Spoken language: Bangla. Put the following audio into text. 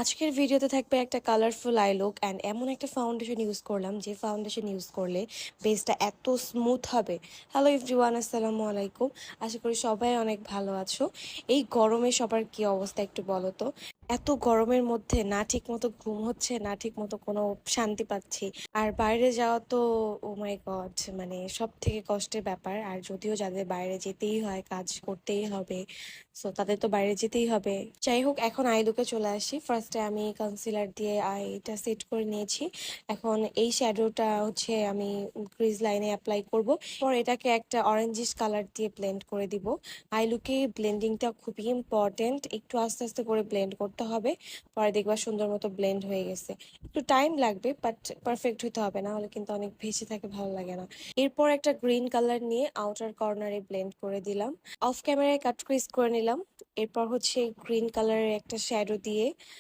আজকের ভিডিওতে থাকবে একটা কালারফুল আই লুক অ্যান্ড এমন একটা ফাউন্ডেশন ইউজ করলাম যে ফাউন্ডেশন ইউজ করলে বেসটা এত স্মুথ হবে। হ্যালো এভরিওয়ান, আসসালামু আলাইকুম। আশা করি সবাই অনেক ভালো আছো। এই গরমে সবার কি অবস্থা একটু বলো তো। এত গরমের মধ্যে না ঠিক মতো ঘুম হচ্ছে, না ঠিক মতো কোনো শান্তি পাচ্ছি। আর বাইরে যাওয়া তো ও মাই গড, মানে সব থেকে কষ্টের ব্যাপার। আর যদিও যাদের বাইরে যেতেই হয়, কাজ করতেই হবে, সো তাদের তো বাইরে যেতেই হবে। যাই হোক, এখন আই লুকে চলে আসি। ফার্স্টে আমি কনসিলার দিয়ে আইটা সেট করে নিয়েছি। এখন এই শ্যাডোটা হচ্ছে আমি ক্রিজ লাইনে অ্যাপ্লাই করব। পর এটাকে একটা অরেঞ্জিশ কালার দিয়ে ব্লেন্ড করে দিব। আই লুকে ব্লেন্ডিংটা খুবই ইম্পর্টেন্ট, একটু আস্তে আস্তে করে ব্লেন্ড করতে হবে। পরে দেখবা সুন্দর মতো ব্লেন্ড হয়ে গেছে। একটু টাইম লাগবে, বাট পারফেক্ট হতে হবে, না হলে কিন্তু অনেক ভেসে থাকে, ভালো লাগে না। এরপর একটা গ্রিন কালার নিয়ে আউটার কর্নারে ব্লেন্ড করে দিলাম। অফ ক্যামেরায় কাট ক্রিজ করে নিলাম। এরপর হচ্ছে গ্রিন কালারের একটা শ্যাডো দিয়ে